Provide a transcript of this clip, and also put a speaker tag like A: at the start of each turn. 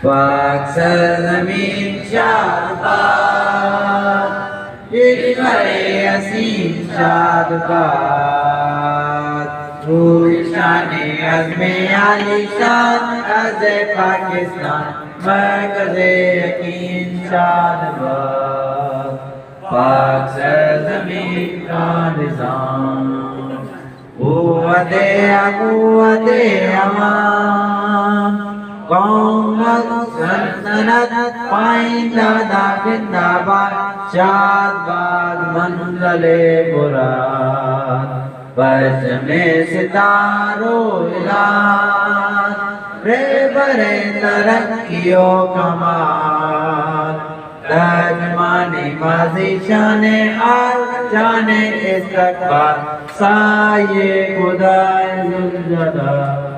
A: पाक सरज़मीन शादबाद इश्क़-ए असीम शादबाद रूह शान-ए अज़्म-ए आलीशान अर्ज़-ए पाकिस्तान मरकज़-ए यकीन शादबाद पाक सरज़मीन का निज़ाम क़ुव्वत-ए क़ुव्वत-ए अमान قوم سلطنت پائندہ زندہ-باد شادباد منزل مراد پرچم ستاروں اعلان رہبر ترقی و کمال ترجمان ماضی شان حال شان استقبال سایہ خدائے ذوالجلال